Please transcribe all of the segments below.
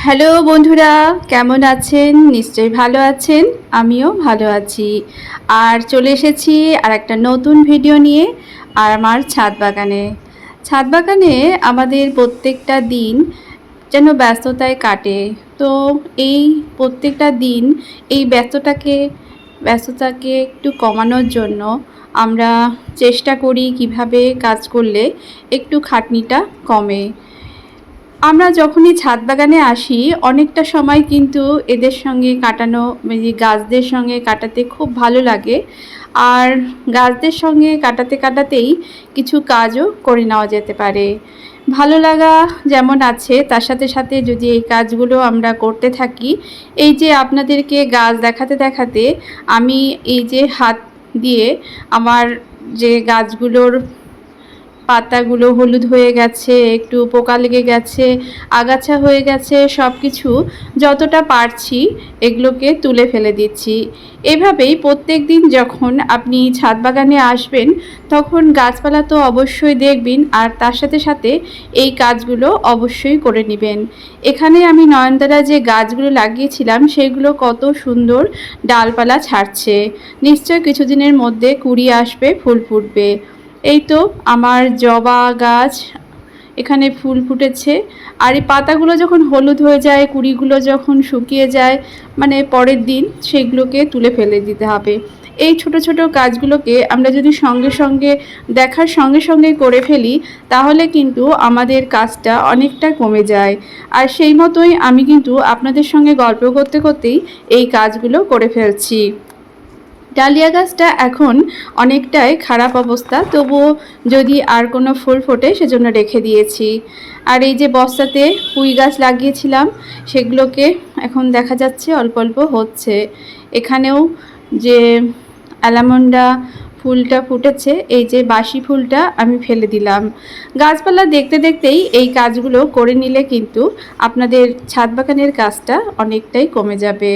Hello বন্ধুরা, কেমন আছেন? নিশ্চয়ই ভালো আছেন। আমিও ভালো আছি। আর চলে এসেছি আর একটা নতুন ভিডিও নিয়ে আর আমার ছাদ বাগানে। ছাদ বাগানে আমাদের প্রত্যেকটা দিন যেন ব্যস্ততায় কাটে। তো এই প্রত্যেকটা দিন এই ব্যস্ততাকে একটু কমানোর জন্য আমরা চেষ্টা করি কিভাবে কাজ করলে একটু খাটনিটা কমে। আমরা যখনই ছাদ বাগানে আসি অনেকটা সময় কিন্তু এদের সঙ্গে কাটানো, এই গাছদের সঙ্গে কাটাতে খুব ভালো লাগে। আর গাছদের সঙ্গে কাটাতে কাটাতেই কিছু কাজও করে নেওয়া যেতে পারে। ভালো লাগা যেমন আছে, তার সাথে সাথে যদি এই কাজগুলো আমরা করতে থাকি, এই যে আপনাদেরকে গাছ দেখাতে দেখাতে আমি এই যে হাত দিয়ে আমার যে গাছগুলোর পাতাগুলো হলুদ হয়ে গেছে, একটু পোকা লেগে গেছে, আগাছা হয়ে গেছে, সব কিছু যতটা পারছি এগুলোকে তুলে ফেলে দিচ্ছি। এভাবেই প্রত্যেক দিন যখন আপনি ছাদ বাগানে আসবেন তখন গাছপালা তো অবশ্যই দেখবেন, আর তার সাথে সাথে এই কাজগুলো অবশ্যই করে নেবেন। এখানে আমি নয়নতারা যে গাছগুলো লাগিয়েছিলাম সেগুলো কত সুন্দর ডালপালা ছাড়ছে। নিশ্চয় কিছুদিনের মধ্যে কুড়ি আসবে, ফুল ফুটবে। এই তো আমার জবা গাছ, এখানে ফুল ফুটেছে। আর এই পাতাগুলো যখন হলুদ হয়ে যায়, কুঁড়িগুলো যখন শুকিয়ে যায়, মানে পরের দিন সেগুলোকে তুলে ফেলে দিতে হবে। এই ছোট ছোট কাজগুলোকে আমরা যদি সঙ্গে সঙ্গে দেখার সঙ্গে সঙ্গে করে ফেলি তাহলে কিন্তু আমাদের কাজটা অনেকটা কমে যায়। আর সেই মতোই আমি কিন্তু আপনাদের সঙ্গে গল্প করতে করতেই এই কাজগুলো করে ফেলছি। ডালিয়া গাছটা এখন অনেকটাই খারাপ অবস্থা, তবুও যদি আর কোনো ফুল ফোটে সেজন্য রেখে দিয়েছি। আর এই যে বস্তাতে পুঁই গাছ লাগিয়েছিলাম সেগুলোকে এখন দেখা যাচ্ছে অল্প অল্প হচ্ছে। এখানেও যে অ্যালামন্ডা ফুলটা ফুটেছে, এই যে বাসি ফুলটা আমি ফেলে দিলাম। গাছপালা দেখতে দেখতেই এই কাজগুলো করে নিলে কিন্তু আপনাদের ছাদ বাগানের কাজটা অনেকটাই কমে যাবে।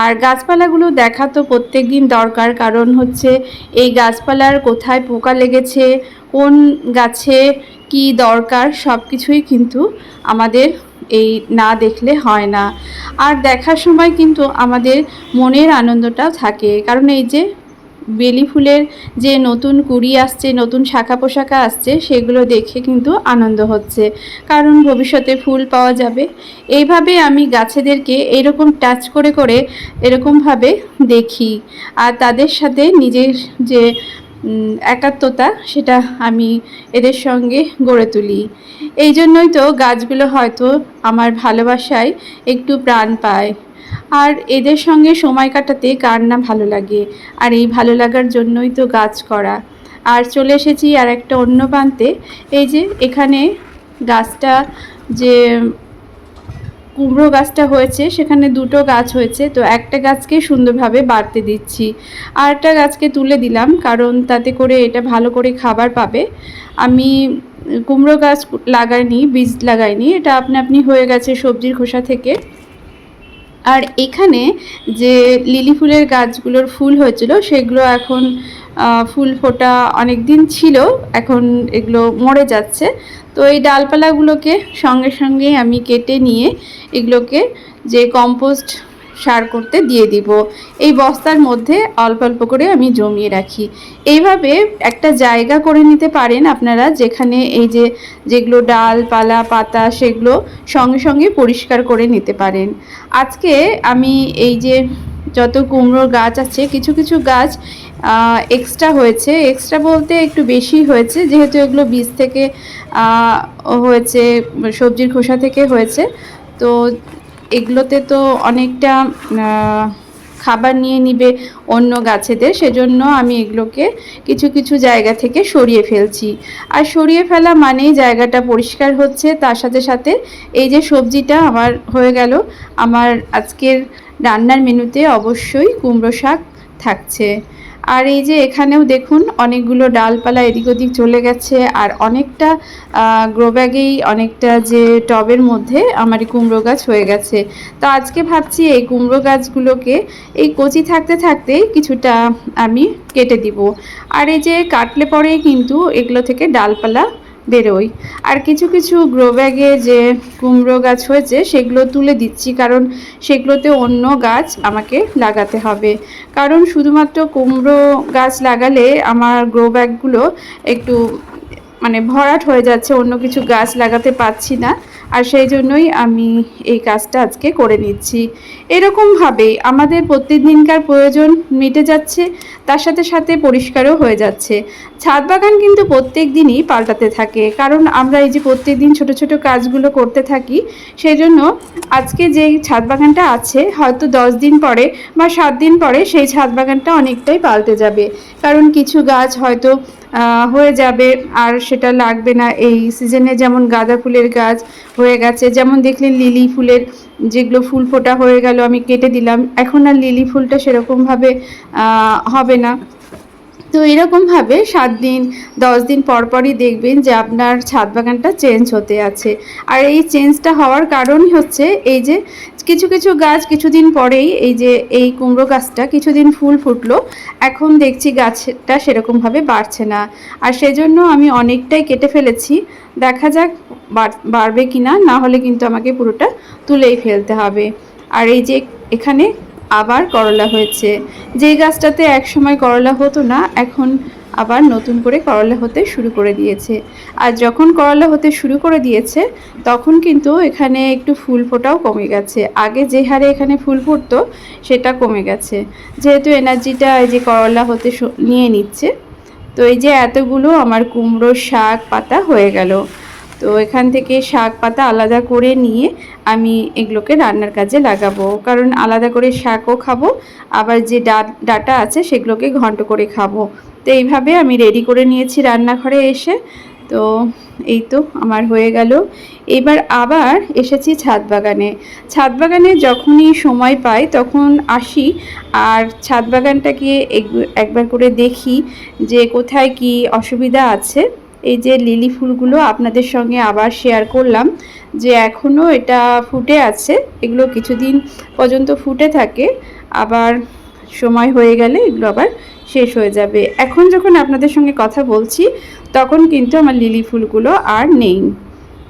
আর গাছপালাগুলো দেখা তো প্রত্যেক দিন দরকার, কারণ হচ্ছে এই গাছপালার কোথায় পোকা লেগেছে, কোন গাছে কি দরকার, সব কিছুই কিন্তু আমাদের এই না দেখলে হয় না। আর দেখার সময় কিন্তু আমাদের মনের আনন্দটাও থাকে, কারণ এই যে বেলি ফুলের যে নতুন কুঁড়ি আসছে, নতুন শাখা পোশাকা আসছে, সেগুলো দেখে কিন্তু আনন্দ হচ্ছে, কারণ ভবিষ্যতে ফুল পাওয়া যাবে। এইভাবে আমি গাছেদেরকে এরকম টাচ করে করে এরকমভাবে দেখি, আর তাদের সাথে নিজের যে একাত্মতা সেটা আমি এদের সঙ্গে গড়ে তুলি। এই জন্যই তো গাছগুলো হয়তো আমার ভালোবাসায় একটু প্রাণ পায়। আর এদের সঙ্গে সময় কাটাতে কার না ভালো লাগে, আর এই ভালো লাগার জন্যই তো গাছ করা। আর চলে এসেছি আর একটা অন্য প্রান্তে। এই যে এখানে গাছটা, যে কুমড়ো গাছটা হয়েছে সেখানে দুটো গাছ হয়েছে, তো একটা গাছকে সুন্দরভাবে বাড়তে দিচ্ছি, আর একটা গাছকে তুলে দিলাম, কারণ তাতে করে এটা ভালো করে খাবার পাবে। আমি কুমড়ো গাছ লাগাইনি, বীজ লাগাইনি, এটা আপনা আপনি হয়ে গেছে সবজির খোসা থেকে। আর এখানে যে লিলি ফুলের গাছগুলোর ফুল হয়েছিল সেগুলো এখন ফুল ফোটা অনেক দিন ছিল, এখন এগুলো মরে যাচ্ছে। তো এই ডালপালাগুলোকে সঙ্গে সঙ্গে আমি কেটে নিয়ে এগুলোকে যে কম্পোস্ট সার করতে দিয়ে দিব। এই বস্তার মধ্যে অল্প অল্প করে আমি জমিয়ে রাখি। এইভাবে একটা জায়গা করে নিতে পারেন আপনারা, যেখানে এই যে যেগুলো ডালপালা পাতা সেগুলো সঙ্গে সঙ্গে পরিষ্কার করে নিতে পারেন। আজকে আমি এই যে যত কুমড়োর গাছ আছে, কিছু কিছু গাছ এক্সট্রা হয়েছে, এক্সট্রা বলতে একটু বেশি হয়েছে, যেহেতু এগুলো বীজ থেকে হয়েছে, সবজির খোসা থেকে হয়েছে। তো এগুলোতে তো অনেকটা খাবার নিয়ে নিবে অন্য গাছেদের, সেজন্য আমি এগুলোকে কিছু কিছু জায়গা থেকে সরিয়ে ফেলছি। আর সরিয়ে ফেলা মানেই জায়গাটা পরিষ্কার হচ্ছে, তার সাথে সাথে এই যে সবজিটা আমার হয়ে গেল। আমার আজকের রান্নার মেনুতে অবশ্যই কুমড়ো শাক থাকছে। আর এই যে এখানেও দেখুন অনেকগুলো ডালপালা এদিক ওদিক চলে গেছে, আর অনেকটা গ্রো ব্যাগেই, অনেকটা যে টবের মধ্যে আমার কুমড়ো গাছ হয়ে গেছে। তো আজকে ভাবছি এই কুমড়ো গাছগুলোকে এই কচি থাকতে থাকতে কিছুটা আমি কেটে দিব। আর এই যে কাটলে পরে কিন্তু এগুলো থেকে ডালপালা বেরোয়। আর কিছু কিছু গ্রো ব্যাগে যে কুমড়ো গাছ হয়েছে সেগুলো তুলে দিচ্ছি, কারণ সেগুলোতে অন্য গাছ আমাকে লাগাতে হবে। কারণ শুধুমাত্র কুমড়ো গাছ লাগালে আমার গ্রো ব্যাগগুলো একটু মানে ভরাট হয়ে যাচ্ছে, অন্য কিছু গাছ লাগাতে পারছি না। আর সেই জন্যই আমি এই কাজটা আজকে করে নিচ্ছি। এরকমভাবেই আমাদের প্রত্যেকদিনকার প্রয়োজন মিটে যাচ্ছে, তার সাথে সাথে পরিষ্কারও হয়ে যাচ্ছে। ছাদ বাগান কিন্তু প্রত্যেক দিনই পাল্টাতে থাকে, কারণ আমরা এই যে প্রত্যেক দিন ছোটো ছোটো কাজগুলো করতে থাকি, সেই জন্য আজকে যেই ছাদ বাগানটা আছে হয়তো 10 দিন পরে বা 7 দিন পরে সেই ছাদ বাগানটা অনেকটাই পাল্টে যাবে। কারণ কিছু গাছ হয়তো হয়ে যাবে আর সেটা লাগবে না এই সিজনে। যেমন গাঁদা ফুলের গাছ হয়ে গেছে, যেমন দেখলেন লিলি ফুলের যেগুলো ফুল ফোটা হয়ে গেল আমি কেটে দিলাম, এখন আর লিলি ফুলটা সেরকমভাবে হবে না। তো এরকমভাবে 7 দিন 10 দিন পর পরই দেখবেন যে আপনার ছাদ বাগানটা চেঞ্জ হতে আছে। আর এই চেঞ্জটা হওয়ার কারণই হচ্ছে এই যে কিছু কিছু গাছ কিছুদিন পরেই, এই যে এই কুমড়ো গাছটা কিছুদিন ফুল ফুটলো, এখন দেখছি গাছটা সেরকমভাবে বাড়ছে না। আর সেজন্য আমি অনেকটাই কেটে ফেলেছি, দেখা যাক বাড়বে কি না, না হলে কিন্তু আমাকে পুরোটা তুলেই ফেলতে হবে। আর এই যে এখানে আবার করলা হয়েছে, যেই গাছটাতে এক সময় করলা হতো না এখন আবার নতুন করে করলা হতে শুরু করে দিয়েছে। আর যখন করলা হতে শুরু করে দিয়েছে তখন কিন্তু এখানে একটু ফুল ফোটাও কমে গেছে, আগে যে হারে এখানে ফুল ফুটতো সেটা কমে গেছে, যেহেতু এনার্জিটা এই যে করলা হতে নিয়ে নিচ্ছে। তো এই যে এতগুলো আমার কুমড়ো শাক পাতা হয়ে গেল। তো এখান থেকে শাক পাতা আলাদা করে নিয়ে আমি এগুলোকে রান্নার কাজে লাগাবো, কারণ আলাদা করে শাকও খাবো, আবার যে ডাটা আছে সেগুলোকে ঘন্ট করে খাবো। তো এইভাবে আমি রেডি করে নিয়েছি রান্নাঘরে এসে। তো এই তো আমার হয়ে গেল। এবার আবার এসেছি ছাদ বাগানে। ছাদ বাগানে যখনই সময় পাই তখন আসি আর ছাদ বাগানটাকে একবার করে দেখি যে কোথায় কি অসুবিধা আছে। এই যে লিলি ফুলগুলো আপনাদের সঙ্গে আবার শেয়ার করলাম যে এখনও এটা ফুটে আছে, এগুলো কিছুদিন পর্যন্ত ফুটে থাকে, আবার সময় হয়ে গেলে এগুলো আবার শেষ হয়ে যাবে। এখন যখন আপনাদের সঙ্গে কথা বলছি তখন কিন্তু আমার লিলি ফুলগুলো আর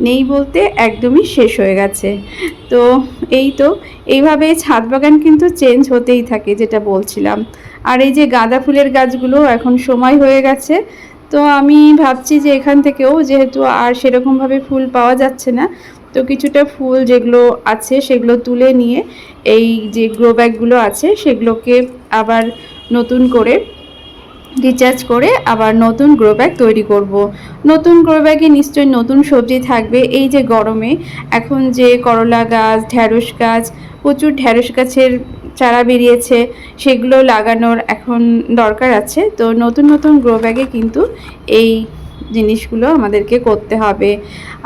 নেই বলতে একদমই শেষ হয়ে গেছে। তো এই তো এইভাবে ছাদ বাগান কিন্তু চেঞ্জ হতেই থাকে, যেটা বলছিলাম। আর এই যে গাঁদা ফুলের গাছগুলো এখন সময় হয়ে গেছে, তো আমি ভাবছি যে এখান থেকেও যেহেতু আর সেরকমভাবে ফুল পাওয়া যাচ্ছে না, তো কিছুটা ফুল যেগুলো আছে সেগুলো তুলে নিয়ে এই যে গ্রো ব্যাগগুলো আছে সেগুলোকে আবার নতুন করে রিচার্জ করে আবার নতুন গ্রো ব্যাগ তৈরি করব। নতুন গ্রো ব্যাগে নিশ্চয়ই নতুন সবজি থাকবে। এই যে গরমে এখন যে করলা গাছ, ঢ্যাঁড়স গাছ, প্রচুর ঢ্যাঁড়স গাছের চারা বেরিয়েছে, সেগুলো লাগানোর এখন দরকার আছে। তো নতুন নতুন গ্রো ব্যাগে কিন্তু এই জিনিসগুলো আমাদেরকে করতে হবে।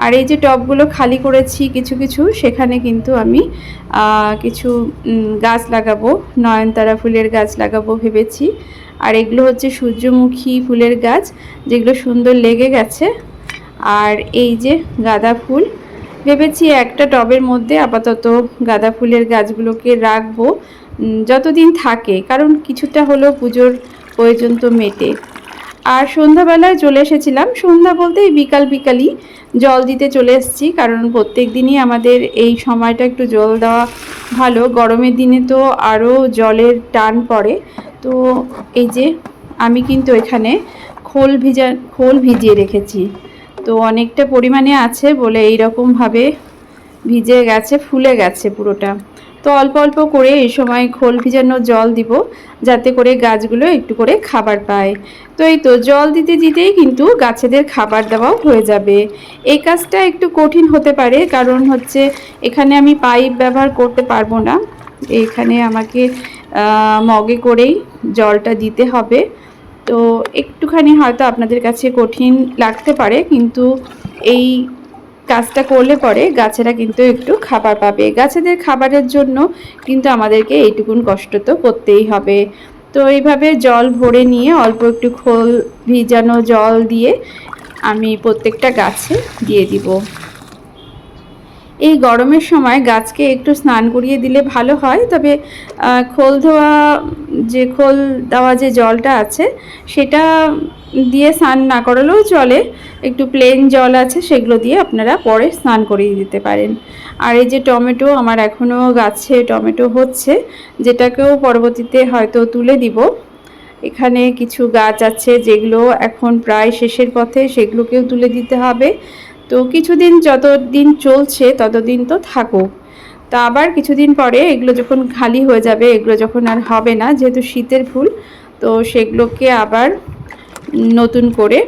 আর এই যে টবগুলো খালি করেছি কিছু কিছু, সেখানে কিন্তু আমি কিছু গাছ লাগাবো, নয়নতারা ফুলের গাছ লাগাবো ভেবেছি। আর এগুলো হচ্ছে সূর্যমুখী ফুলের গাছ, যেগুলো সুন্দর লেগে গেছে। আর এই যে গাঁদা ফুল, ভেবেছি একটা টবের মধ্যে আপাতত গাঁদা ফুলের গাছগুলোকে রাখবো যতদিন থাকে, কারণ কিছুটা হলেও পুজোর প্রয়োজন তো মেটে। আর সন্ধ্যাবেলায় চলে এসেছিলাম, সন্ধ্যা বলতে বিকালই জল দিতে চলে এসেছি, কারণ প্রত্যেক দিনই আমাদের এই সময়টা একটু জল দেওয়া ভালো। গরমের দিনে তো আরও জলের টান পড়ে। তো এই যে আমি কিন্তু এখানে খোল ভিজিয়ে রেখেছি, তো অনেকটা পরিমাণে আছে বলে এইরকমভাবে ভিজে গেছে, ফুলে গেছে পুরোটা। তো অল্প অল্প করে এই সময় খোল ভিজানো জল দিব, যাতে করে গাছগুলো একটু করে খাবার পায়। তো এই তো জল দিতে দিতেই কিন্তু গাছেদের খাবার দেওয়াও হয়ে যাবে। এই কাজটা একটু কঠিন হতে পারে, কারণ হচ্ছে এখানে আমি পাইপ ব্যবহার করতে পারবো না, এখানে আমাকে মগে করেই জলটা দিতে হবে। তো একটুখানি হয়তো আপনাদের কাছে কঠিন লাগতে পারে, কিন্তু এই কাজটা করলে পরে গাছেরা কিন্তু একটু খাবার পাবে। গাছেদের খাবারের জন্য কিন্তু আমাদেরকে এইটুকুন কষ্ট তো করতেই হবে। তো এইভাবে জল ভরে নিয়ে অল্প একটু খোল ভিজানো জল দিয়ে আমি প্রত্যেকটা গাছে দিয়ে দিব। এই গরমের সময় গাছকে একটু স্নান করিয়ে দিলে ভালো হয়, তবে খোল ধোয়া যে খোল দেওয়া যে জলটা আছে সেটা দিয়ে স্নান না করালেও চলে, একটু প্লেন জল আছে সেগুলো দিয়ে আপনারা পরে স্নান করিয়ে দিতে পারেন। আর এই যে টমেটো, আমার এখনও গাছে টমেটো হচ্ছে, যেটাকেও পরবর্তীতে হয়তো তুলে দিব। এখানে কিছু গাছ আছে যেগুলো এখন প্রায় শেষের পথে, সেগুলোকেও তুলে দিতে হবে। তো কিছুদিন যতদিন চলছে ততদিন তো থাকুক, তা আবার কিছুদিন পরে এগুলো যখন খালি হয়ে যাবে, এগুলো যখন আর হবে না, যেহেতু শীতের ফুল, তো সেগুলোকে আবার নতুন করে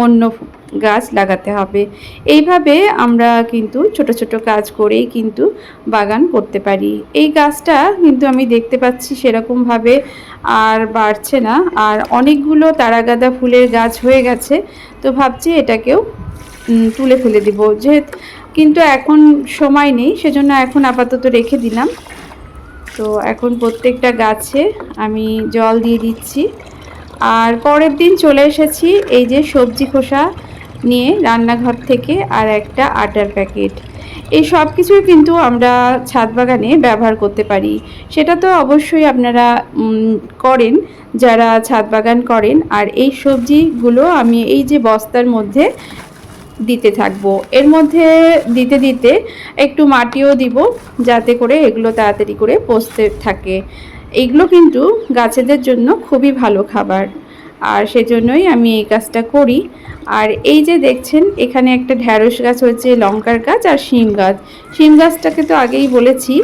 অন্য গাছ লাগাতে হবে। এইভাবে আমরা কিন্তু ছোট ছোট কাজ করেই কিন্তু বাগান করতে পারি। এই গাছটা কিন্তু আমি দেখতে পাচ্ছি সেরকমভাবে আর বাড়ছে না, আর অনেকগুলো তারাগাঁদা ফুলের গাছ হয়ে গেছে, তো ভাবছি এটাকেও তুলে ফেলে দিব, যেহেতু কিন্তু এখন সময় নেই, সেজন্য এখন আপাতত রেখে দিলাম। তো এখন প্রত্যেকটা গাছে আমি জল দিয়ে দিচ্ছি। আর পরের দিন চলে এসেছি এই যে সবজি খোসা নিয়ে রান্নাঘর থেকে, আর একটা আটার প্যাকেট। এই সব কিছুই কিন্তু আমরা ছাদ বাগানে ব্যবহার করতে পারি। সেটা তো অবশ্যই আপনারা করেন যারা ছাদ বাগান করেন। আর এই সবজিগুলো আমি এই যে বস্তার মধ্যে দিতে থাকবো, এর মধ্যে দিতে দিতে একটু মাটিও দিব, যাতে করে এগুলো তাড়াতাড়ি করে পচতে থাকে। এইগুলো কিন্তু গাছেদের জন্য খুবই ভালো খাবার, আর সেজন্যই আমি এই কাজটা করি। আর এই যে দেখছেন এখানে একটা ঢ্যাঁড়স গাছ হয়েছে, লঙ্কার গাছ আর শিম গাছ। শিম গাছটাকে তো আগেই বলেছি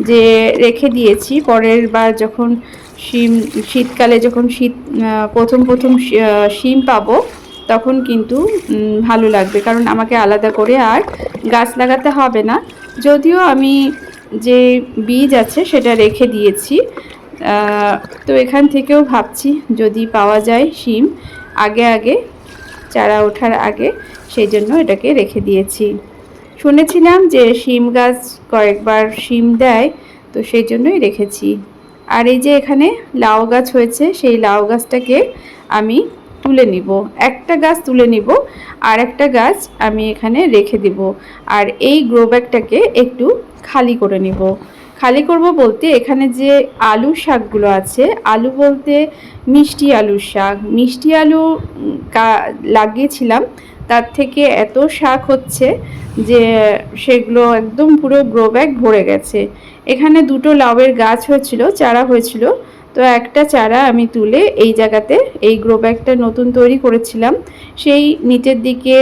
যে রেখে দিয়েছি, পরের বার যখন শীতকালে যখন প্রথম শিম পাবো তখন কিন্তু ভালো লাগবে, কারণ আমাকে আলাদা করে আর গাছ লাগাতে হবে না। যদিও আমি যে বীজ আছে সেটা রেখে দিয়েছি, তো এখান থেকেও ভাবছি যদি পাওয়া যায় শিম আগে আগে, চারা ওঠার আগে, সেই জন্য এটাকে রেখে দিয়েছি। শুনেছিলাম যে শিম গাছ কয়েকবার শিম দেয়, তো সেই জন্যই রেখেছি। আর এই যে এখানে লাউ গাছ হয়েছে, সেই লাউ গাছটাকে আমি তুলে নিব, একটা গাছ তুলে নিব, আর একটা গাছ আমি এখানে রেখে দেব। আর এই গ্রো ব্যাগটাকে একটু খালি করে নিব। খালি করব বলতে এখানে যে আলু শাকগুলো আছে, আলু বলতে মিষ্টি আলুর শাক, মিষ্টি আলু লাগিয়েছিলাম, তার থেকে এত শাক হচ্ছে যে সেগুলো একদম পুরো গ্রো ব্যাগ ভরে গেছে। এখানে দুটো লাউয়ের গাছ হয়েছিল, চারা হয়েছিল, তো একটা চারা আমি তুলে এই জায়গাতে এই গ্রো ব্যাগটা নতুন তৈরি করেছিলাম, সেই নিচের দিকে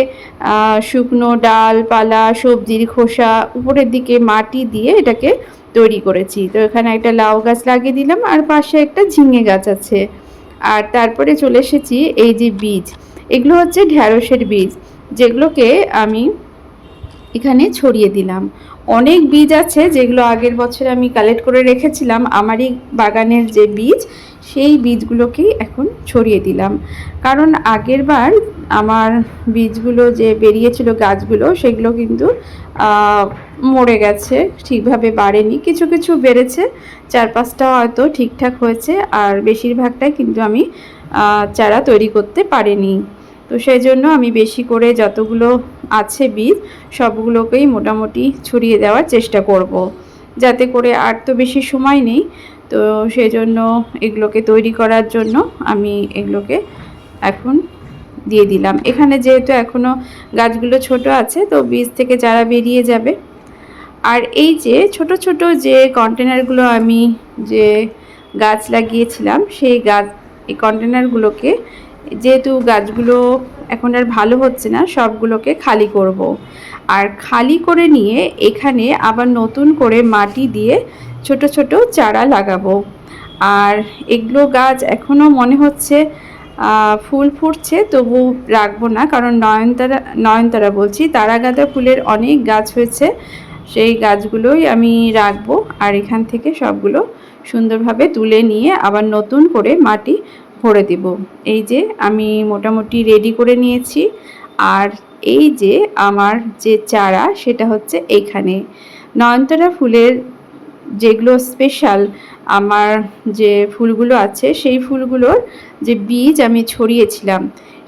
শুকনো ডালপালা, সবজির খোসা, উপরের দিকে মাটি দিয়ে এটাকে তৈরি করেছি। তো এখানে একটা লাউ গাছ লাগিয়ে দিলাম, আর পাশে একটা ঝিঙে গাছ আছে। আর তারপরে চলে এসেছি এই যে বীজ, এগুলো হচ্ছে ঢ্যাঁড়সের বীজ, যেগুলোকে আমি এখানে ছড়িয়ে দিলাম। অনেক বীজ আছে যেগুলো আগের বছর আমি কালেক্ট করে রেখেছিলাম, আমারই বাগানের যে বীজ, সেই বীজগুলোকেই এখন ছড়িয়ে দিলাম। কারণ আগের বার আমার বীজগুলো যে বেরিয়েছিল গাছগুলো, সেগুলো কিন্তু মরে গেছে, ঠিকভাবে বাড়েনি। কিছু কিছু বেড়েছে, 4-5টা হয়তো ঠিকঠাক হয়েছে, আর বেশিরভাগটাই কিন্তু আমি চারা তৈরি করতে পারিনি। তো সেই জন্য আমি বেশি করে যতগুলো আছে বীজ সবগুলোকেই মোটামুটি ছড়িয়ে দেওয়ার চেষ্টা করব, যাতে করে আর তো বেশি সময় নেই। তো সেই জন্য এগুলোকে তৈরি করার জন্য আমি এগুলোকে এখন দিয়ে দিলাম। এখানে যেহেতু এখনও গাছগুলো ছোট আছে, তো বীজ থেকে চারা বেরিয়ে যাবে। আর এই যে ছোট ছোট যে কন্টেনারগুলো আমি যে গাছ লাগিয়েছিলাম, সেই এই কন্টেনারগুলোকে, যেহেতু গাছগুলো এখন আর ভালো হচ্ছে না, সবগুলোকে খালি করব। আর খালি করে নিয়ে এখানে আবার নতুন করে মাটি দিয়ে ছোট ছোট চারা লাগাবো। আর এগুলো গাছ এখনও মনে হচ্ছে ফুল ফুটছে, তবু রাখবো না, কারণ নয়নতারা বলছি, তারাগাঁদা ফুলের অনেক গাছ হয়েছে, সেই গাছগুলোই আমি রাখবো। আর এখান থেকে সবগুলো সুন্দরভাবে তুলে নিয়ে আবার নতুন করে মাটি ভরে দেব। এই যে আমি মোটামুটি রেডি করে নিয়েছি। আর এই যে আমার যে চারা, সেটা হচ্ছে এইখানে নয়নতারা ফুলের যেগুলো স্পেশাল, আমার যে ফুলগুলো আছে সেই ফুলগুলোর যে বীজ আমি ছড়িয়েছিলাম,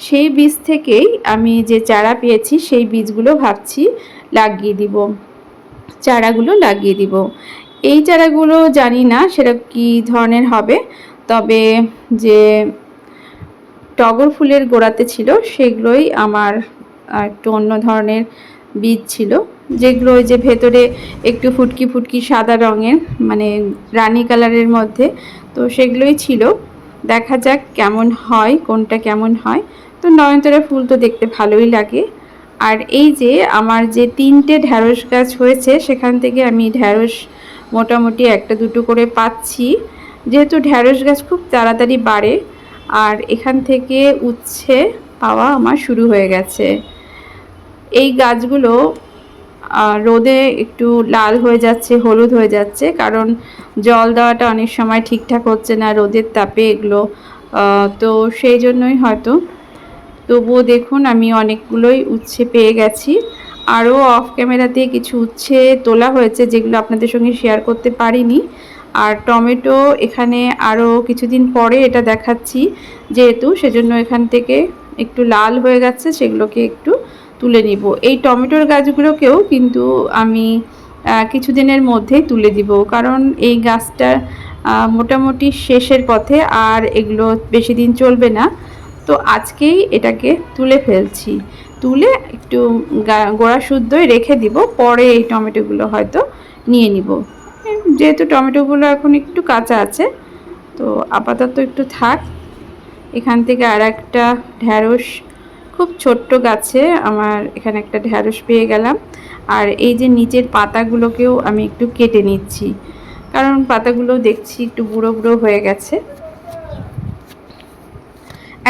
সেই বীজ থেকেই আমি যে চারা পেয়েছি সেই বীজগুলো ভাবছি লাগিয়ে দিব। চারাগুলো লাগিয়ে দিব। এই চারাগুলো জানি না সেটা কী ধরনের হবে, তবে যে টগর ফুলের গোড়াতে ছিল সেগুলোই আমার একটু অন্য ধরনের বীজ ছিল, যেগুলো ওই যে ভেতরে একটু ফুটকি ফুটকি সাদা রঙের, মানে রানী কালারের মধ্যে, তো সেগুলোই ছিল। দেখা যাক কেমন হয়, কোনটা কেমন হয়। তো নয়নতারা ফুল তো দেখতে ভালোই লাগে। আর এই যে আমার যে 3টে ঢ্যাঁড়স গাছ হয়েছে, সেখান থেকে আমি ঢ্যাঁড়স মোটামুটি 1-2টো করে পাচ্ছি, যেহেতু ঢ্যাঁড়স গাছ খুব তাড়াতাড়ি বাড়ে। আর এখান থেকে উচ্ছে পাওয়া আমার শুরু হয়ে গেছে। এই গাছগুলো রোদে একটু লাল হয়ে যাচ্ছে, হলুদ হয়ে যাচ্ছে, কারণ জল দেওয়াটা অনেক সময় ঠিকঠাক হচ্ছে না রোদের তাপে এগুলো, তো সেই জন্যই হয়তো। তবুও দেখুন আমি অনেকগুলোই উচ্ছে পেয়ে গেছি। আরও অফ ক্যামেরাতে কিছু উচ্ছে তোলা হয়েছে, যেগুলো আপনাদের সঙ্গে শেয়ার করতে পারিনি। আর টমেটো এখানে আরও কিছুদিন পরে এটা দেখাচ্ছি, যেহেতু সেজন্য এখান থেকে একটু লাল হয়ে গেছে, সেগুলোকে একটু তুলে নিব। এই টমেটোর গাছগুলোকেও কিন্তু আমি কিছুদিনের মধ্যেই তুলে দিব, কারণ এই গাছটা মোটামুটি শেষের পথে, আর এগুলো বেশি দিন চলবে না। তো আজকেই এটাকে তুলে ফেলছি, তুলে একটু গোড়া শুদ্ধই রেখে দিব, পরে এই টমেটোগুলো হয়তো নিয়ে নিব। যেহেতু টমেটোগুলো এখন একটু কাঁচা আছে, তো আপাতত একটু থাক। এখান থেকে আর একটা ঢ্যাঁড়স খুব ছোট্ট গাছে আমার এখানে একটা ঢ্যাঁড়স পেয়ে গেলাম। আর এই যে নিচের পাতাগুলোকেও আমি একটু কেটে নিচ্ছি, কারণ পাতাগুলো দেখছি একটু বুড়ো বুড়ো হয়ে গেছে।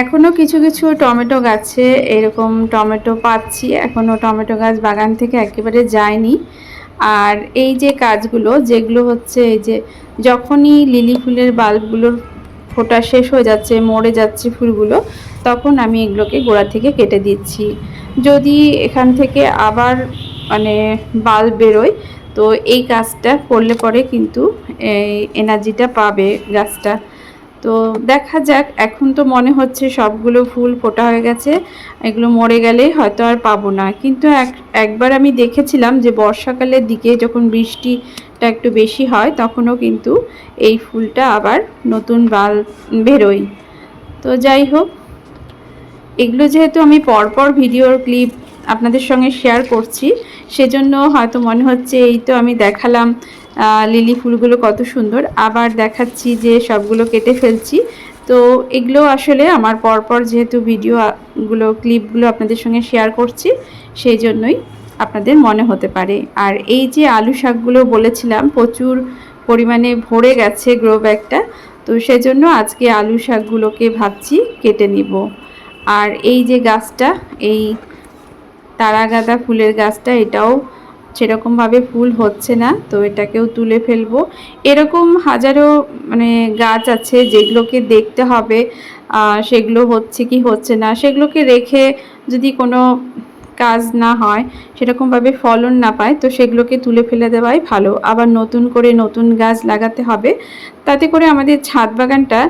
এখনও কিছু কিছু টমেটো গাছে এরকম টমেটো পাচ্ছি, এখনও টমেটো গাছ বাগান থেকে একেবারে যায়নি। আর এই যে কাজগুলো, যেগুলো হচ্ছে এই যে যখনই লিলি ফুলের বাল্বগুলোর ফোটা শেষ হয়ে যাচ্ছে, মরে যাচ্ছে ফুলগুলো, তখন আমি এগুলোকে গোড়া থেকে কেটে দিচ্ছি। যদি এখান থেকে আবার মানে বাল্ব বেরোয়, তো এই কাজটা করলে পরে কিন্তু এই এনার্জিটা পাবে গাছটা। তো দেখা যাক, এখন তো মনে হচ্ছে সবগুলো ফুল ফোটা হয়ে গেছে, এগুলো মরে গেলেই হয়তো আর পাবো না। কিন্তু একবার আমি দেখেছিলাম যে বর্ষাকালের দিকে যখন বৃষ্টিটা একটু বেশি হয়, তখনও কিন্তু এই ফুলটা আবার নতুন বাল বেরোয়। তো যাই হোক, এগুলো যেহেতু আমি পরপর ভিডিওর ক্লিপ আপনাদের সঙ্গে শেয়ার করছি, সেজন্য হয়তো মনে হচ্ছে এই তো আমি দেখালাম লিলি ফুলগুলো কত সুন্দর, আবার দেখাচ্ছি যে সবগুলো কেটে ফেলছি। তো এগুলো আসলে আমার পরপর যেহেতু ভিডিওগুলো ক্লিপগুলো আপনাদের সঙ্গে শেয়ার করছি, সেই জন্যই আপনাদের মনে হতে পারে। আর এই যে আলু শাকগুলো বলেছিলাম প্রচুর পরিমাণে ভরে গেছে গ্রো ব্যাগটা, তো সেজন্য আজকে আলু শাকগুলোকে ভাবছি কেটে নিব। আর এই যে গাছটা, এই তারাগাঁদা ফুলের গাছটা, এটাও সেরকমভাবে ফুল হচ্ছে না, তো এটাকেও তুলে ফেলবো। এরকম হাজারো মানে গাছ আছে যেগুলোকে দেখতে হবে সেগুলো হচ্ছে কি হচ্ছে না, সেগুলোকে রেখে যদি কোনো কাজ না হয়, সেরকমভাবে ফলন না পায়, তো সেগুলোকে তুলে ফেলে দেওয়াই ভালো। আবার নতুন করে নতুন গাছ লাগাতে হবে, তাতে করে আমাদের ছাদ বাগানটা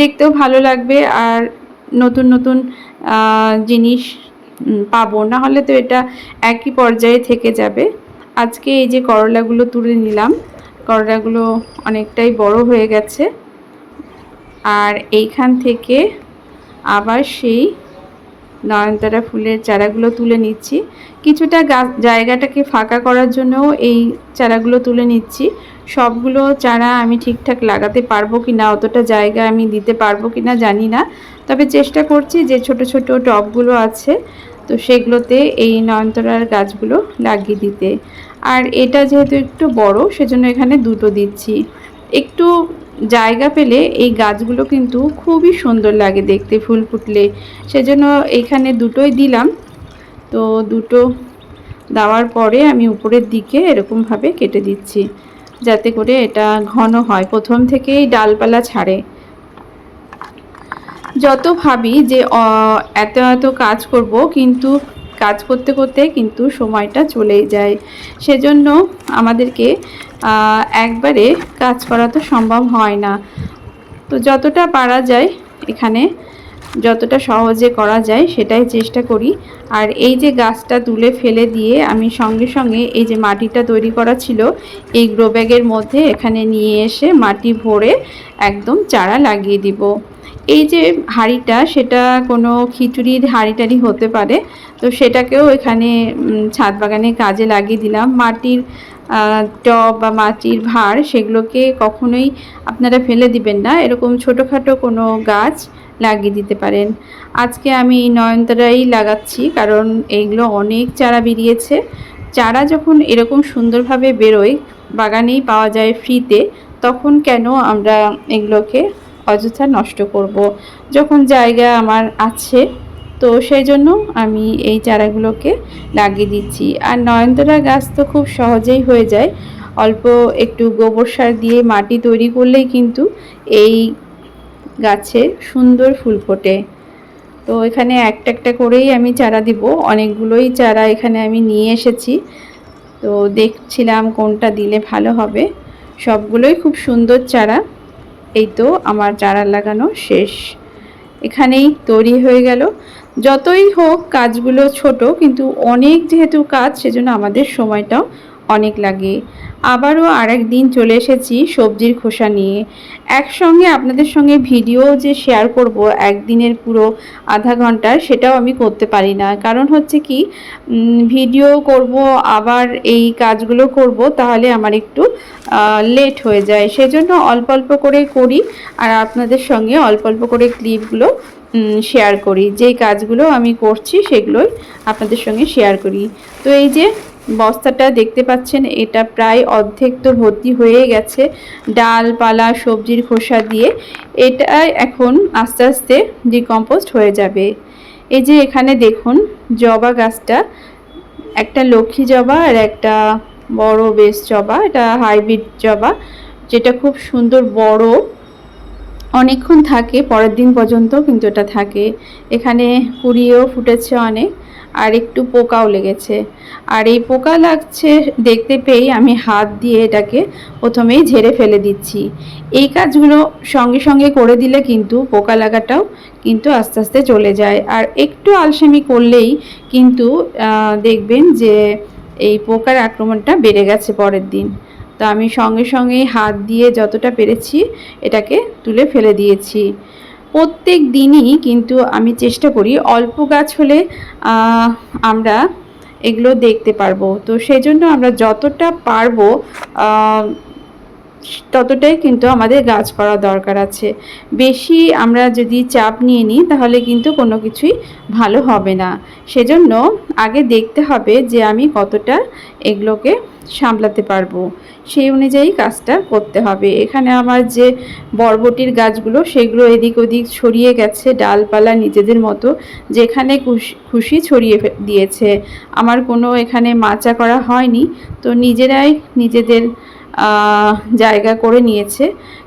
দেখতেও ভালো লাগবে, আর নতুন নতুন জিনিস পাবো। না হলে তো এটা একই পর্যায়ে থেকে যাবে। আজকে এই যে করলাগুলো তুলে নিলাম, করলাগুলো অনেকটাই বড় হয়ে গেছে। আর এইখান থেকে আবার সেই নয়নতারা ফুলের চারাগুলো তুলে নিচ্ছি। কিছুটা জায়গাটাকে ফাঁকা করার জন্যও এই চারাগুলো তুলে নিচ্ছি। সবগুলো চারা আমি ঠিকঠাক লাগাতে পারবো কি না, অতটা জায়গা আমি দিতে পারবো কি না জানি না, তবে চেষ্টা করছি যে ছোট ছোট টবগুলো আছে, তো সেগুলোতে এই নয়নতারার গাছগুলো লাগিয়ে দিতে। আর এটা যেহেতু একটু বড়, সেজন্য এখানে দুটো দিচ্ছি। একটু জায়গা পেলে এই গাছগুলো কিন্তু খুবই সুন্দর লাগে দেখতে ফুল ফুটলে, সেজন্য এখানে দুটোই দিলাম। তো দুটো দেওয়ার পরে আমি উপরের দিকে এরকমভাবে কেটে দিচ্ছি, যাতে করে এটা ঘন হয়, প্রথম থেকেই ডালপালা ছাড়ে। যত ভাবি যে এত এত কাজ করব, কিন্তু কাজ করতে করতে কিন্তু সময়টা চলেই যায়, সেজন্য আমাদেরকে একবারে কাজ করা তো সম্ভব হয় না। তো যতটা পারা যায় এখানে যতটা সহজে করা যায় সেটাই চেষ্টা করি। আর এই যে গাছটা তুলে ফেলে দিয়ে আমি সঙ্গে সঙ্গে এই যে মাটিটা তৈরি করা ছিল এই গ্রো ব্যাগের মধ্যে এখানে নিয়ে এসে মাটি ভরে একদম চারা লাগিয়ে দিব। এই যে হাঁড়িটা সেটা কোনো খিচুড়ির হাঁড়ি টাড়ি হতে পারে, তো সেটাকেও এখানে ছাদ বাগানে কাজে লাগিয়ে দিলাম। মাটির টব বা মাটির ভাঁড় সেগুলোকে কখনোই আপনারা ফেলে দিবেন না, এরকম ছোটোখাটো কোনো গাছ লাগিয়ে দিতে পারেন। আজকে আমি নয়নতারাই লাগাচ্ছি কারণ এইগুলো অনেক চারা বেরিয়েছে। চারা যখন এরকম সুন্দরভাবে বেরোয়, বাগানেই পাওয়া যায় ফ্রিতে, তখন কেন আমরা এগুলোকে অযথা নষ্ট করব, যখন জায়গা আমার আছে। তো সেই জন্য আমি এই চারাগুলোকে লাগিয়ে দিচ্ছি। আর নয়নতারা গাছ তো খুব সহজেই হয়ে যায়, অল্প একটু গোবর সার দিয়ে মাটি তৈরি করলেই কিন্তু এই গাছে সুন্দর ফুল ফোটে। তো এখানে একটা একটা করেই আমি চারা দিব, অনেকগুলোই চারা এখানে আমি নিয়ে এসেছি। তো দেখছিলাম কোনটা দিলে ভালো হবে, সবগুলোই খুব সুন্দর চারা। এই তো আমার চারা লাগানো শেষ, এখানেই তৈরি হয়ে গেল। যতই হোক কাজগুলো ছোট, কিন্তু অনেক যেহেতু কাজ সেজন্য আমাদের সময়টাও অনেক লাগে। আবারও আরেক দিন চলে এসেছি সবজির খোসা নিয়ে। একসঙ্গে আপনাদের সঙ্গে ভিডিও যে শেয়ার করব একদিনের পুরো আধা ঘন্টার, সেটাও আমি করতে পারি না। কারণ হচ্ছে কি, ভিডিও করব আবার এই কাজগুলো করব, তাহলে আমার একটু লেট হয়ে যায়। সেজন্য অল্প অল্প করে করি আর আপনাদের সঙ্গে অল্প অল্প করে ক্লিপগুলো শেয়ার করি। যেই কাজগুলো আমি করছি সেগুলোই আপনাদের সঙ্গে শেয়ার করি। তো এই যে বস্তাটা দেখতে পাচ্ছেন, এটা প্রায় অর্ধেক তো ভর্তি হয়ে গেছে ডালপালা সবজির খোসা দিয়ে। এটা এখন আস্তে আস্তে ডিকম্পোস্ট হয়ে যাবে। এই যে এখানে দেখুন জবা গাছটা, একটা লক্ষ্মী জবা আর একটা বড় বেশ জবা, এটা হাইব্রিড জবা, যেটা খুব সুন্দর বড়, অনেকক্ষণ থাকে, পরের দিন পর্যন্ত কিন্তু এটা থাকে। এখানে কুড়িয়েও ফুটেছে অনেক, আর একটু পোকাও লেগেছে। আর এই পোকা লাগছে দেখতে পেয়েই আমি হাত দিয়ে এটাকে প্রথমেই ঝেড়ে ফেলে দিচ্ছি। এই কাজগুলো সঙ্গে সঙ্গে করে দিলে কিন্তু পোকা লাগাটাও কিন্তু আস্তে আস্তে চলে যায়। আর একটু আলসেমি করলেই কিন্তু দেখবেন যে এই পোকার আক্রমণটা বেড়ে গেছে পরের দিন। তো আমি সঙ্গে সঙ্গেই হাত দিয়ে যতটা পেরেছি এটাকে তুলে ফেলে দিয়েছি। প্রত্যেক দিনই কিন্তু আমি চেষ্টা করি, অল্প গাছ হলে আমরা এগুলো দেখতে পারবো। তো সেই জন্য আমরা যতটা পারবো ততটাই কিন্তু আমাদের গাছ করা দরকার আছে। বেশি আমরা যদি চাপ নিয়ে নিই তাহলে কিন্তু কোনো কিছুই ভালো হবে না। সেজন্য আগে দেখতে হবে যে আমি কতটা এগুলোকে সামলাতে পারবো, সেই অনুযায়ী কাজটা করতে হবে। এখানে আমার যে বরবটির গাছগুলো সেগুলো এদিক ওদিক ছড়িয়ে গেছে, ডালপালা নিজেদের মতো যেখানে খুশি ছড়িয়ে দিয়েছে। আমার কোনো এখানে মাচা করা হয়নি, তো নিজেরাই নিজেদের জায়গা করে নিয়েছে।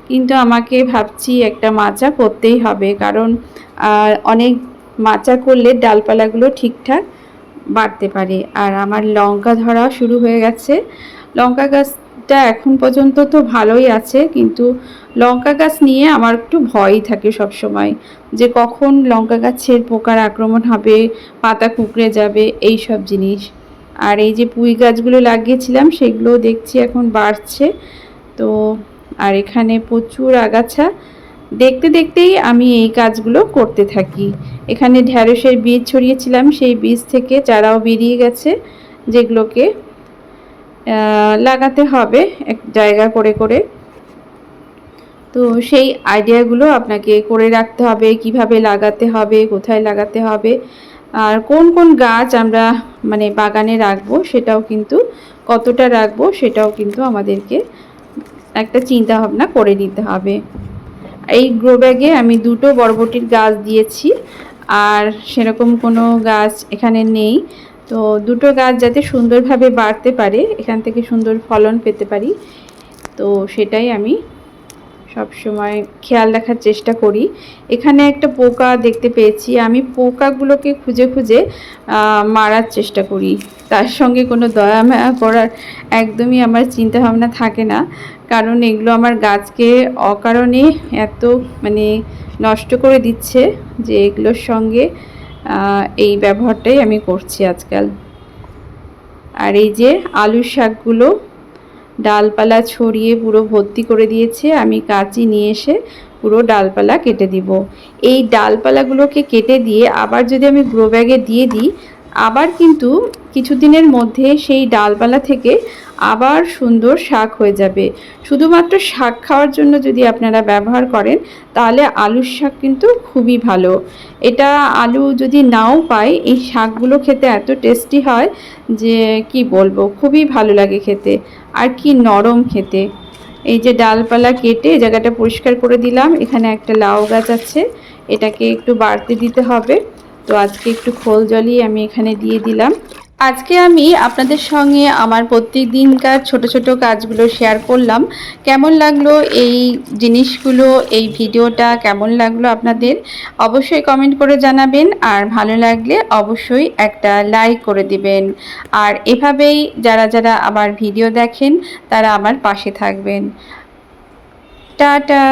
কিন্তু আমাকে ভাবছি একটা মাচা করতেই হবে, কারণ অনেক মাচা করলে ডালপালাগুলো ঠিকঠাক বাড়তে পারে। আর আমার লঙ্কা ধরা শুরু হয়ে গেছে। লঙ্কা গাছটা এখন পর্যন্ত তো ভালোই আছে, কিন্তু লঙ্কা গাছ নিয়ে আমার একটু ভয়ই থাকে সব সময়, যে কখন লঙ্কা গাছের পোকার আক্রমণ হবে, পাতা কুঁকড়ে যাবে, এই সব জিনিস। আর এই যে পুঁই গাছগুলো লাগিয়েছিলাম সেগুলো দেখছি এখন বাড়ছে। তো আর এখানে প্রচুর আগাছা, দেখতে দেখতেই আমি এই কাজগুলো করতে থাকি। এখানে ঢ্যাঁড়সের বীজ ছড়িয়েছিলাম, সেই বীজ থেকে চারাও বেরিয়ে গেছে, যেগুলোকে লাগাতে হবে এক জায়গা করে করে। তো সেই আইডিয়াগুলো আপনাকে করে রাখতে হবে, কিভাবে লাগাতে হবে, কোথায় লাগাতে হবে, আর কোন কোন গাছ আমরা মানে বাগানে রাখবো, সেটাও কিন্তু কতটা রাখবো সেটাও কিন্তু আমাদেরকে একটা চিন্তা ভাবনা করে নিতে হবে। এই গ্রো ব্যাগে আমি দুটো বরবটির গাছ দিয়েছি, আর সেরকম কোনো গাছ এখানে নেই। তো দুটো গাছ যাতে সুন্দরভাবে বাড়তে পারে, এখান থেকে সুন্দর ফলন পেতে পারি, তো সেটাই আমি সব সময় খেয়াল রাখার চেষ্টা করি। এখানে একটা পোকা দেখতে পেয়েছি, আমি পোকাগুলোকে খুঁজে খুঁজে মারার চেষ্টা করি। তার সঙ্গে কোনো দয়া মায়া করার একদমই আমার চিন্তাভাবনা থাকে না, কারণ এগুলো আমার গাছকে অকারণে এত মানে নষ্ট করে দিচ্ছে যে এগুলোর সঙ্গে এই ব্যবহারটাই আমি করছি আজকাল। আর এই যে আলুর শাকগুলো ডালপালা ছড়িয়ে পুরো ভর্তি করে দিয়েছে, আমি কাঁচি নিয়ে এসে পুরো ডালপালা কেটে দিব। এই ডালপালাগুলোকে কেটে দিয়ে আবার যদি আমি গ্রো ব্যাগে দিয়ে দিই, আবার কিন্তু কিছুদিনের মধ্যে সেই ডালপালা থেকে আবার সুন্দর শাক হয়ে যাবে। শুধুমাত্র শাক খাওয়ার জন্য যদি আপনারা ব্যবহার করেন তাহলে আলুর শাক কিন্তু খুবই ভালো। এটা আলু যদি নাও পাই, এই শাকগুলো খেতে এত টেস্টি হয় যে কি বলবো, খুবই ভালো লাগে খেতে, আর কি নরম খেতে। এই যে ডালপালা কেটে জায়গাটা পরিষ্কার করে দিলাম। এখানে একটা লাউ গাছ আছে, এটাকে একটু বাড়তে দিতে হবে, তো আজকে একটু খোল জলই আমি এখানে দিয়ে দিলাম। আজকে আমি আপনাদের সঙ্গে আমার প্রত্যেক দিনকার ছোট ছোট কাজগুলো শেয়ার করলাম। কেমন লাগলো এই জিনিসগুলো, এই ভিডিওটা কেমন লাগলো আপনাদের অবশ্যই কমেন্ট করে জানাবেন, আর ভালো লাগলে অবশ্যই একটা লাইক করে দিবেন। আর এভাবেই যারা যারা আমার ভিডিও দেখেন তারা আমার পাশে থাকবেন। টাটা।